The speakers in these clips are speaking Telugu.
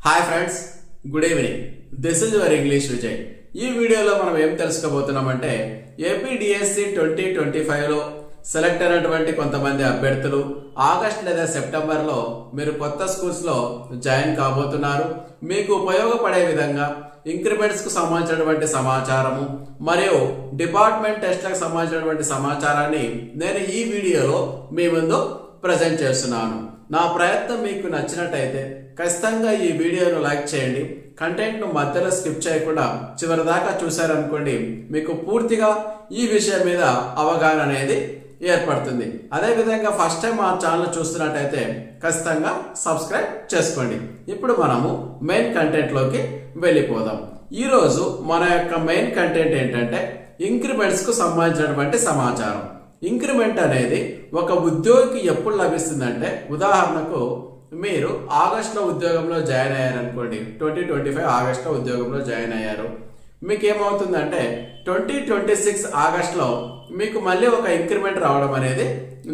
Hi friends, good evening. This is your English Vijay. ఈ వీడియోలో మనం ఏం తెలుసుకోబోతున్నామంటే ఏపీడిఎస్సి 2025లో సెలెక్ట్ అయినటువంటి కొంతమంది అభ్యర్థులు ఆగస్ట్ లేదా సెప్టెంబర్లో మీరు కొత్త స్కూల్స్లో జాయిన్ కాబోతున్నారు. మీకు ఉపయోగపడే విధంగా ఇంక్రిమెంట్స్కు సంబంధించినటువంటి సమాచారము మరియు డిపార్ట్మెంట్ టెస్ట్లకు సంబంధించినటువంటి సమాచారాన్ని నేను ఈ వీడియోలో మీ ముందు ప్రజెంట్ చేస్తున్నాను. నా ప్రయత్నం మీకు నచ్చినట్టయితే ఖచ్చితంగా ఈ వీడియోను లైక్ చేయండి. కంటెంట్ను మధ్యలో స్కిప్ చేయకుండా చివరి దాకా చూశారనుకోండి, మీకు పూర్తిగా ఈ విషయం మీద అవగాహన అనేది ఏర్పడుతుంది. అదేవిధంగా ఫస్ట్ టైం మా ఛానల్ చూస్తున్నట్టయితే ఖచ్చితంగా సబ్స్క్రైబ్ చేసుకోండి. ఇప్పుడు మనము మెయిన్ కంటెంట్లోకి వెళ్ళిపోదాం. ఈరోజు మన యొక్క మెయిన్ కంటెంట్ ఏంటంటే ఇంక్రిమెంట్స్కు సంబంధించినటువంటి సమాచారం. ఇంక్రిమెంట్ అనేది ఒక ఉద్యోగికి ఎప్పుడు లభిస్తుందంటే, ఉదాహరణకు మీరు ఆగస్టులో ఉద్యోగంలో జాయిన్ అయ్యారనుకోండి, 2025 ఆగస్టులో ఉద్యోగంలో జాయిన్ అయ్యారు. మీకు ఏమవుతుందంటే 2026 ఆగస్టులో మీకు మళ్ళీ ఒక ఇంక్రిమెంట్ రావడం అనేది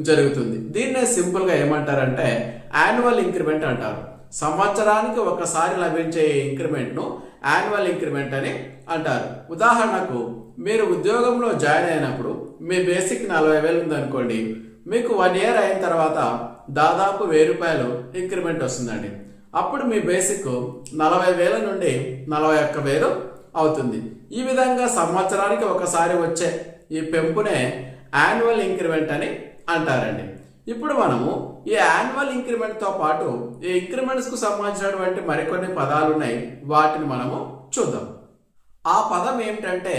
జరుగుతుంది. దీన్నే సింపుల్గా ఏమంటారంటే యాన్యువల్ ఇంక్రిమెంట్ అంటారు. సంవత్సరానికి ఒకసారి లభించే ఇంక్రిమెంట్ను యాన్యువల్ ఇంక్రిమెంట్ అని అంటారు. ఉదాహరణకు మీరు ఉద్యోగంలో జాయిన్ అయినప్పుడు మీ బేసిక్ 40,000 ఉందనుకోండి, మీకు 1 ఇయర్ అయిన తర్వాత దాదాపు 1,000 రూపాయలు ఇంక్రిమెంట్ వస్తుందండి. అప్పుడు మీ బేసిక్ 40,000 నుండి 41,000 అవుతుంది. ఈ విధంగా సంవత్సరానికి ఒకసారి వచ్చే ఈ పెంపునే యాన్యువల్ ఇంక్రిమెంట్ అని అంటారండి. ఇప్పుడు మనము ఈ యాన్యువల్ ఇంక్రిమెంట్తో పాటు ఈ ఇంక్రిమెంట్స్కు సంబంధించినటువంటి మరికొన్ని పదాలు ఉన్నాయి, వాటిని మనము చూద్దాం. ఆ పదం ఏమిటంటే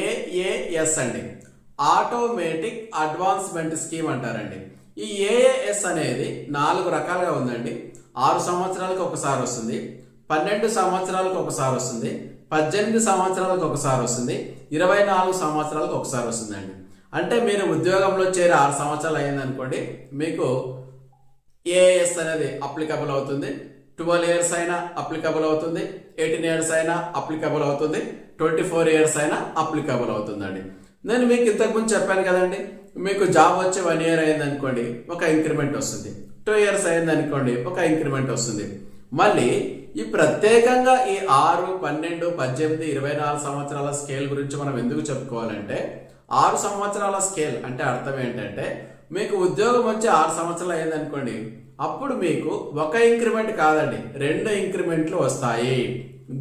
ఏఏఎస్ అండి, ఆటోమేటిక్ అడ్వాన్స్మెంట్ స్కీమ్ అంటారండి. ఈ ఏఏఎస్ అనేది 4 రకాలుగా ఉందండి. 6 సంవత్సరాలకు ఒకసారి వస్తుంది, 12 సంవత్సరాలకు ఒకసారి వస్తుంది, 18 సంవత్సరాలకు ఒకసారి వస్తుంది, 24 సంవత్సరాలకు ఒకసారి వస్తుందండి. అంటే మీరు ఉద్యోగంలో చేరి 6 సంవత్సరాలు అయింది అనుకోండి, మీకు ఏఏఎస్ అనేది అప్లికబుల్ అవుతుంది. 12 ఇయర్స్ అయినా అప్లికబుల్ అవుతుంది, 18 ఇయర్స్ అయినా అప్లికబుల్ అవుతుంది, 24 ఇయర్స్ అయినా అప్లికబుల్ అవుతుందండి. నేను మీకు ఇంతకుముందు చెప్పాను కదండి, మీకు జాబ్ వచ్చి 1 ఇయర్ అయింది అనుకోండి, ఒక ఇంక్రిమెంట్ వస్తుంది. 2 ఇయర్స్ అయింది అనుకోండి, ఒక ఇంక్రిమెంట్ వస్తుంది. మళ్ళీ ఈ ప్రత్యేకంగా ఈ 6, 12, 18, 24 సంవత్సరాల స్కేల్ గురించి మనం ఎందుకు చెప్పుకోవాలంటే, 6 సంవత్సరాల స్కేల్ అంటే అర్థం ఏంటంటే, మీకు ఉద్యోగం వచ్చి 6 సంవత్సరాలు అయింది అనుకోండి, అప్పుడు మీకు ఒక ఇంక్రిమెంట్ కాదండి, 2 ఇంక్రిమెంట్లు వస్తాయి.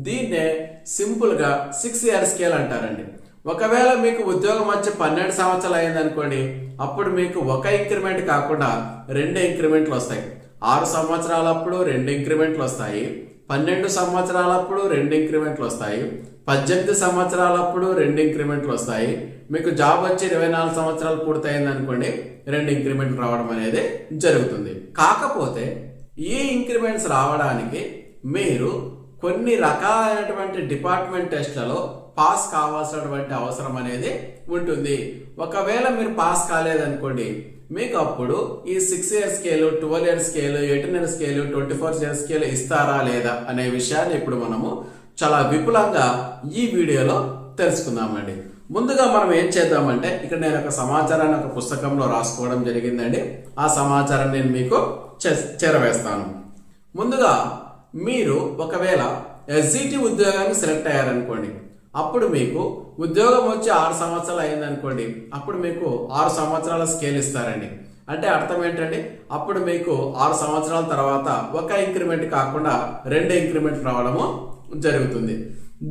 దీన్నే సింపుల్గా 6 ఇయర్ స్కేల్ అంటారండి. ఒకవేళ మీకు ఉద్యోగం వచ్చి 12 సంవత్సరాలు అయింది అనుకోండి, అప్పుడు మీకు ఒక ఇంక్రిమెంట్ కాకుండా 2 ఇంక్రిమెంట్లు వస్తాయి. 6 సంవత్సరాలప్పుడు 2 ఇంక్రిమెంట్లు వస్తాయి, 12 సంవత్సరాలప్పుడు 2 ఇంక్రిమెంట్లు వస్తాయి, 18 సంవత్సరాలప్పుడు 2 ఇంక్రిమెంట్లు వస్తాయి. మీకు జాబ్ వచ్చి 24 సంవత్సరాలు పూర్తయింది అనుకోండి, 2 ఇంక్రిమెంట్లు రావడం అనేది జరుగుతుంది. కాకపోతే ఈ ఇంక్రిమెంట్స్ రావడానికి మీరు కొన్ని రకాలైనటువంటి డిపార్ట్మెంట్ టెస్ట్లలో పాస్ కావాల్సినటువంటి అవసరం అనేది ఉంటుంది. ఒకవేళ మీరు పాస్ కాలేదనుకోండి, మీకు అప్పుడు ఈ 6 year scale, 12 year scale, 18 year scale, 24 year scale ఇస్తారా లేదా అనే విషయాన్ని ఇప్పుడు మనము చాలా విపులంగా ఈ వీడియోలో తెలుసుకుందామండి. ముందుగా మనం ఏం చేద్దామంటే, ఇక్కడ నేను ఒక సమాచారాన్ని ఒక పుస్తకంలో రాసుకోవడం జరిగిందండి. ఆ సమాచారాన్ని నేను మీకు చేరవేస్తాను. ముందుగా మీరు ఒకవేళ ఎస్జిటి ఉద్యోగానికి సెలెక్ట్ అయ్యారనుకోండి, అప్పుడు మీకు ఉద్యోగం వచ్చి 6 సంవత్సరాలు అయిందనుకోండి, అప్పుడు మీకు 6 సంవత్సరాల స్కేల్ ఇస్తారండి. అంటే అర్థం ఏంటండి, అప్పుడు మీకు 6 సంవత్సరాల తర్వాత ఒక ఇంక్రిమెంట్ కాకుండా 2 ఇంక్రిమెంట్ రావడము జరుగుతుంది.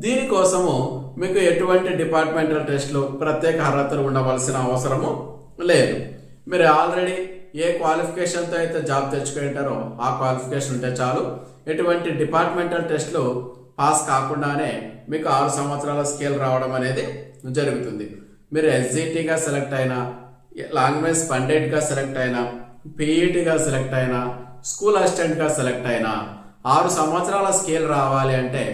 దీనికోసము మీకు ఎటువంటి డిపార్ట్మెంటల్ టెస్టులు, ప్రత్యేక అర్హతలు ఉండవలసిన అవసరము లేదు. మీరు ఆల్రెడీ ఏ క్వాలిఫికేషన్తో అయితే జాబ్ తెచ్చుకుంటారో ఆ క్వాలిఫికేషన్ ఉంటే చాలు. ఎటువంటి డిపార్ట్మెంటల్ టెస్టులు పాస్ కాకుండానే మీకు 6 సంవత్సరాల స్కేల్ రావడం అనేది జరుగుతుంది. మీరు ఎస్జిటిగా సెలెక్ట్ అయినా, లాంగ్వేజ్ పండిట్గా సెలెక్ట్ అయినా, పీఈటీగా సెలెక్ట్ అయినా, స్కూల్ అసిస్టెంట్గా సెలెక్ట్ అయినా 6 సంవత్సరాల స్కేల్ రావాలి అంటే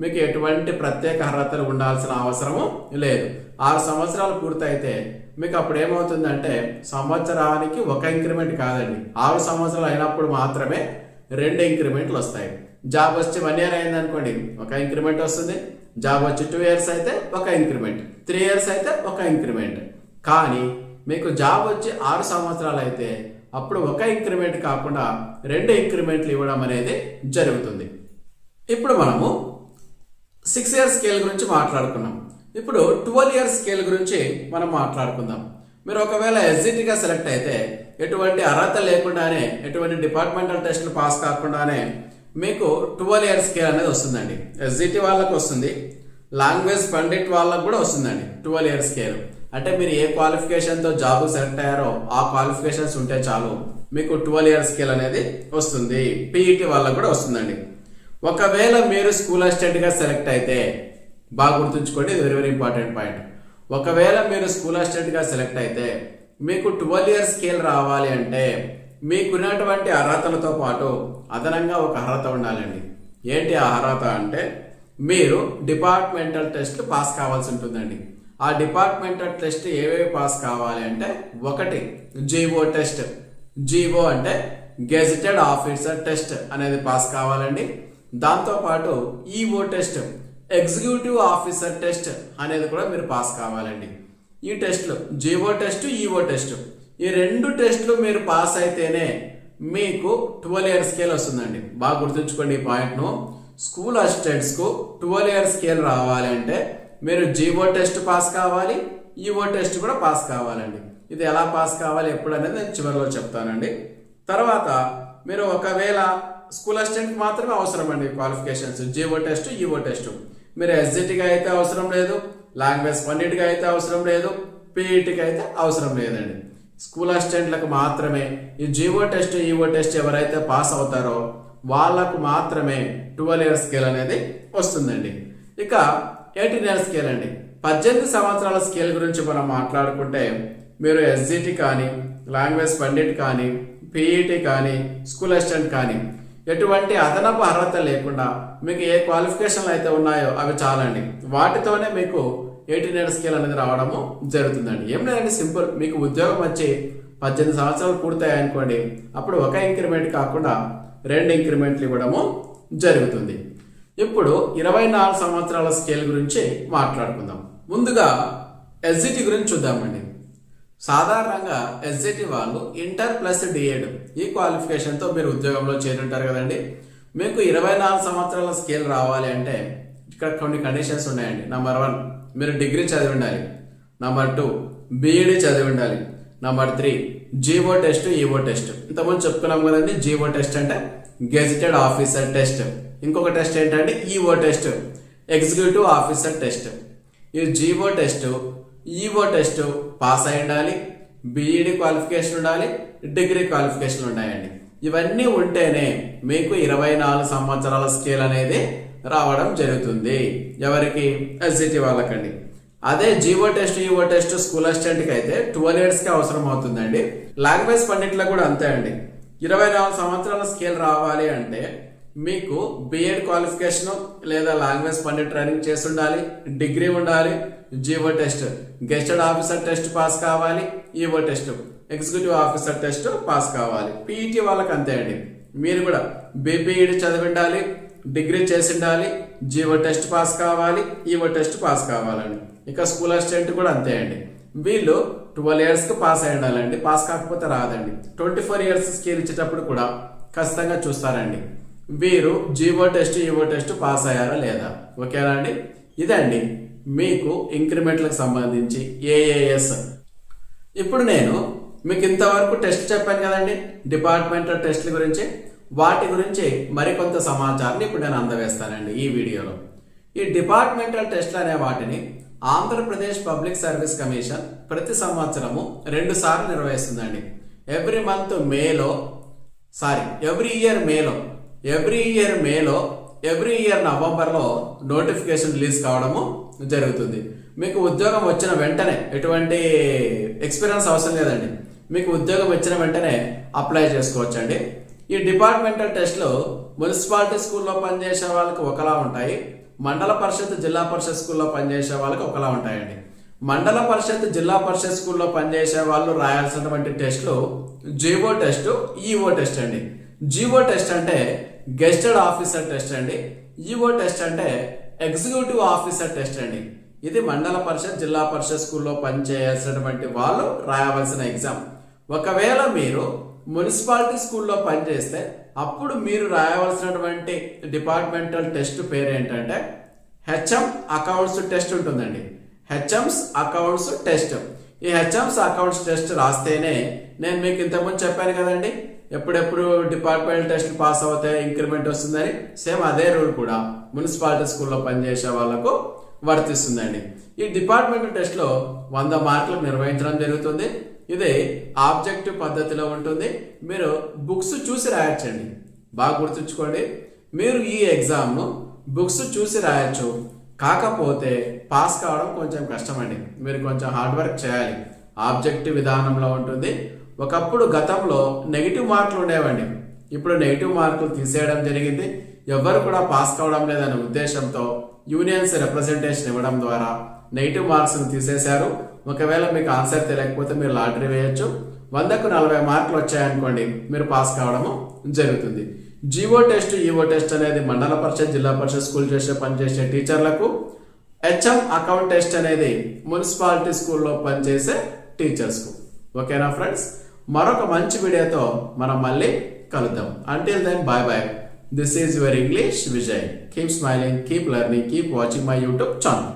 మీకు ఎటువంటి ప్రత్యేక అర్హతలు ఉండాల్సిన అవసరము లేదు. 6 సంవత్సరాలు పూర్తయితే మీకు అప్పుడు ఏమవుతుందంటే సంవత్సరానికి ఒక ఇంక్రిమెంట్ కాదండి, 6 సంవత్సరాలు అయినప్పుడు మాత్రమే 2 ఇంక్రిమెంట్లు వస్తాయి. జాబ్ వచ్చి 1 ఇయర్ అయింది అనుకోండి, ఒక ఇంక్రిమెంట్ వస్తుంది. జాబ్ వచ్చి 2 ఇయర్స్ అయితే ఒక ఇంక్రిమెంట్, 3 ఇయర్స్ అయితే ఒక ఇంక్రిమెంట్. కానీ మీకు జాబ్ వచ్చి 6 సంవత్సరాలు అయితే అప్పుడు ఒక ఇంక్రిమెంట్ కాకుండా 2 ఇంక్రిమెంట్లు ఇవ్వడం అనేది జరుగుతుంది. ఇప్పుడు మనము 6 ఇయర్ స్కేల్ గురించి మాట్లాడుకున్నాం. ఇప్పుడు 12 ఇయర్ స్కేల్ గురించి మనం మాట్లాడుకుందాం. మీరు ఒకవేళ ఎస్జిటిగా సెలెక్ట్ అయితే ఎటువంటి అర్హత లేకుండానే, ఎటువంటి డిపార్ట్మెంటల్ టెస్టులు పాస్ కాకుండానే మీకు 12 ఇయర్ స్కేల్ అనేది వస్తుందండి. ఎస్జిటి వాళ్ళకు వస్తుంది, లాంగ్వేజ్ పండిట్ వాళ్ళకు కూడా వస్తుందండి 12 ఇయర్ స్కేల్. అంటే మీరు ఏ క్వాలిఫికేషన్తో జాబ్ సెలెక్ట్ అయ్యారో ఆ క్వాలిఫికేషన్స్ ఉంటే చాలు మీకు 12 ఇయర్ స్కేల్ అనేది వస్తుంది. పీఈటీ వాళ్ళకు కూడా వస్తుందండి. ఒకవేళ మీరు స్కూల్ అసిస్టెంట్గా సెలెక్ట్ అయితే, బాగా గుర్తుంచుకోండి, ఇది వెరీ వెరీ ఇంపార్టెంట్ పాయింట్. ఒకవేళ మీరు స్కూల్ అసిస్టెంట్గా సెలెక్ట్ అయితే మీకు 12 ఇయర్ స్కేల్ రావాలి అంటే మీకున్నటువంటి అర్హతలతో పాటు అదనంగా ఒక అర్హత ఉండాలండి. ఏంటి ఆ అర్హత అంటే మీరు డిపార్ట్మెంటల్ టెస్ట్ పాస్ కావాల్సి ఉంటుందండి. ఆ డిపార్ట్మెంటల్ టెస్ట్ ఏవేవి పాస్ కావాలి అంటే, ఒకటి జీవో టెస్ట్. జీవో అంటే గెజిటెడ్ ఆఫీసర్ టెస్ట్ అనేది పాస్ కావాలండి. దాంతోపాటు EO test, executive officer test అనేది కూడా మీరు పాస్ కావాలండి. ఈ టెస్ట్లు జీవో టెస్ట్, ఈఓ టెస్ట్, ఈ రెండు టెస్టులు మీరు పాస్ అయితేనే మీకు 12 ఇయర్ స్కేల్ వస్తుందండి. బాగా గుర్తుంచుకోండి ఈ పాయింట్ను. స్కూల్ అసిస్టెంట్స్కు 12 ఇయర్ స్కేల్ రావాలి అంటే మీరు జీవో టెస్ట్ పాస్ కావాలి, ఈఓ టెస్ట్ కూడా పాస్ కావాలండి. ఇది ఎలా పాస్ కావాలి ఎప్పుడు అనేది నేను చివరిలో చెప్తానండి. తర్వాత మీరు ఒకవేళ స్కూల్ అసిస్టెంట్కి మాత్రమే అవసరం అండి qualifications, GO test, EO test. మీరు ఎస్జిటిగా అయితే అవసరం లేదు, లాంగ్వేజ్ పండిట్గా అయితే అవసరం లేదు, పీఈటీకి అయితే అవసరం లేదండి. స్కూల్ అసిస్టెంట్లకు మాత్రమే ఈ జీవో టెస్ట్, ఈఓ టెస్ట్ ఎవరైతే పాస్ అవుతారో వాళ్ళకు మాత్రమే 12 ఇయర్ స్కేల్ అనేది వస్తుందండి. ఇక 18 ఇయర్ స్కేల్ అండి. 18 సంవత్సరాల స్కేల్ గురించి మనం మాట్లాడుకుంటే మీరు ఎస్జిటి కానీ, లాంగ్వేజ్ పండిట్ కానీ, పీఈటీ కానీ, స్కూల్ అసిస్టెంట్ కానీ ఎటువంటి అదనపు అర్హత లేకుండా మీకు ఏ క్వాలిఫికేషన్లు అయితే ఉన్నాయో అవి చాలండి. వాటితోనే మీకు 18 ఇయర్ స్కేల్ అనేది రావడము జరుగుతుందండి. ఏం లేదండి, సింపుల్. మీకు ఉద్యోగం వచ్చి 18 సంవత్సరాలు పూర్తయ్యాయి అనుకోండి, అప్పుడు ఒక ఇంక్రిమెంట్ కాకుండా 2 ఇంక్రిమెంట్లు ఇవ్వడము జరుగుతుంది. ఇప్పుడు 24 సంవత్సరాల స్కేల్ గురించి మాట్లాడుకుందాం. ముందుగా ఎస్జిటి గురించి చూద్దామండి. సాధారణంగా ఎస్జిటి వాళ్ళు ఇంటర్ ప్లస్ డిఎడ్ ఈ క్వాలిఫికేషన్తో మీరు ఉద్యోగంలో చేరుంటారు కదండి. మీకు 24 సంవత్సరాల స్కేల్ రావాలి అంటే ఇక్కడ కొన్ని కండిషన్స్ ఉన్నాయండి. నెంబర్ 1 మీరు డిగ్రీ చదివి ఉండాలి. నెంబర్ 2 బీఈడి చదివి ఉండాలి. Number 3 GO test, EO test. ఇంతకుముందు చెప్పుకున్నాం కదండి, జీవో టెస్ట్ అంటే గెజిటెడ్ ఆఫీసర్ టెస్ట్. ఇంకొక టెస్ట్ ఏంటంటే EO test, executive officer test. ఈ GO test, EO test pass అయి ఉండాలి, బీఈడి క్వాలిఫికేషన్ ఉండాలి, డిగ్రీ క్వాలిఫికేషన్ ఉన్నాయండి. ఇవన్నీ ఉంటేనే మీకు 24 సంవత్సరాల స్కేల్ అనేది రావడం జరుగుతుంది. ఎవరికి? ఎస్జిటి వాళ్ళకండి. అదే GO test, EO test school అసిస్టెంట్కి అయితే 12 ఇయర్స్కి అవసరం అవుతుందండి. లాంగ్వేజ్ పండిట్లో కూడా అంతే అండి. 24 సంవత్సరాల స్కేల్ రావాలి అంటే మీకు బిఎడ్ క్వాలిఫికేషన్ లేదా లాంగ్వేజ్ పండిట్ ట్రైనింగ్ చేసి ఉండాలి, డిగ్రీ ఉండాలి, GO test, gazetted officer test pass కావాలి, EO test, executive officer test pass కావాలి. పీఈటీ వాళ్ళకి అంతే అండి. మీరు కూడా బీపీఈడి చదివి ఉండాలి, డిగ్రీ చేసి ఉండాలి, జీవో టెస్ట్ పాస్ కావాలి, ఈఓ టెస్ట్ పాస్ కావాలండి. ఇక స్కూల్ అసిస్టెంట్ కూడా అంతే అండి. వీళ్ళు 12 ఇయర్స్కి పాస్ అయి ఉండాలండి. పాస్ కాకపోతే రాదండి. 24 ఇయర్స్ స్కేల్ ఇచ్చేటప్పుడు కూడా ఖచ్చితంగా చూస్తారండి వీరు GO test, EO test pass అయ్యారా లేదా. ఓకేనా అండి? ఇదండి మీకు ఇంక్రిమెంట్లకు సంబంధించి ఏఏఎస్. ఇప్పుడు నేను మీకు ఇంతవరకు టెస్ట్ చెప్పాను కదండి, డిపార్ట్మెంటల్ టెస్ట్ల గురించి. వాటి గురించి మరికొంత సమాచారాన్ని ఇప్పుడు నేను అందవేస్తానండి ఈ వీడియోలో. ఈ డిపార్ట్మెంటల్ టెస్ట్లు అనే వాటిని ఆంధ్రప్రదేశ్ పబ్లిక్ సర్వీస్ కమిషన్ ప్రతి సంవత్సరము 2 సార్లు నిర్వహిస్తుందండి. ఎవ్రీ ఇయర్ నవంబర్లో నోటిఫికేషన్ రిలీజ్ కావడము జరుగుతుంది. మీకు ఉద్యోగం వచ్చిన వెంటనే, ఎటువంటి ఎక్స్పీరియన్స్ అవసరం లేదండి, మీకు ఉద్యోగం వచ్చిన వెంటనే అప్లై చేసుకోవచ్చండి. ఈ డిపార్ట్మెంటల్ టెస్ట్లు మున్సిపాలిటీ స్కూల్లో పనిచేసే వాళ్ళకి ఒకలా ఉంటాయి, మండల పరిషత్, జిల్లా పరిషత్ స్కూల్లో పనిచేసే వాళ్ళకి ఒకలా ఉంటాయండి. మండల పరిషత్, జిల్లా పరిషత్ స్కూల్లో పనిచేసే వాళ్ళు రాయాల్సినటువంటి టెస్టులు జీవో టెస్ట్, ఈఓ టెస్ట్ అండి. జీవో టెస్ట్ అంటే గెస్టెడ్ ఆఫీసర్ టెస్ట్ అండి. ఈఓ టెస్ట్ అంటే ఎగ్జిక్యూటివ్ ఆఫీసర్ టెస్ట్ అండి. ఇది మండల పరిషత్, జిల్లా పరిషత్ స్కూల్లో పనిచేయాల్సినటువంటి వాళ్ళు రాయవలసిన ఎగ్జామ్. ఒకవేళ మీరు మున్సిపాలిటీ స్కూల్లో పనిచేస్తే అప్పుడు మీరు రాయవలసినటువంటి డిపార్ట్మెంటల్ టెస్ట్ పేరు ఏంటంటే హెచ్ఎం అకౌంట్స్ టెస్ట్ ఉంటుందండి. HMs accounts test. ఈ హెచ్ఎంస్ అకౌంట్స్ టెస్ట్ రాస్తేనే నేను మీకు ఇంతకుముందు చెప్పాను కదండి, ఎప్పుడెప్పుడు డిపార్ట్మెంటల్ టెస్ట్ పాస్ అవుతే ఇంక్రిమెంట్ వస్తుందని. సేమ్ అదే రూల్ కూడా మున్సిపాలిటీ స్కూల్లో పనిచేసే వాళ్ళకు వర్తిస్తుందండి. ఈ డిపార్ట్మెంటల్ టెస్ట్లో 100 మార్కులకు నిర్వహించడం జరుగుతుంది. ఇది ఆబ్జెక్టివ్ పద్ధతిలో ఉంటుంది. మీరు బుక్స్ చూసి రాయొచ్చండి. బాగా గుర్తుంచుకోండి, మీరు ఈ ఎగ్జామ్ను బుక్స్ చూసి రాయొచ్చు. కాకపోతే పాస్ కావడం కొంచెం కష్టమండి. మీరు కొంచెం హార్డ్ వర్క్ చేయాలి. ఆబ్జెక్టివ్ విధానంలో ఉంటుంది. ఒకప్పుడు గతంలో నెగిటివ్ మార్కులు ఉండేవండి. ఇప్పుడు నెగిటివ్ మార్కులు తీసేయడం జరిగింది. ఎవరు కూడా పాస్ కావడం లేదనే ఉద్దేశంతో యూనియన్స్ రిప్రజెంటేషన్ ఇవ్వడం ద్వారా నెగిటివ్ మార్క్స్ను తీసేశారు. ఒకవేళ మీకు ఆన్సర్ తెలియకపోతే మీరు లాటరీ వేయొచ్చు. 100కు 40 మార్కులు వచ్చాయనుకోండి, మీరు పాస్ కావడము జరుగుతుంది. జీవో టెస్ట్, ఈవో టెస్ట్ అనేది మండల పరిషత్, జిల్లా పరిషత్ స్కూల్ పనిచేసే టీచర్లకు. హెచ్ఎం అకౌంట్ టెస్ట్ అనేది మున్సిపాలిటీ స్కూల్లో పనిచేసే టీచర్స్కు. ఓకేనా ఫ్రెండ్స్, మరొక మంచి వీడియోతో మనం మళ్ళీ కలుద్దాం. Until then bye bye. This is your English Vijay. Keep smiling, keep learning, keep watching my YouTube channel.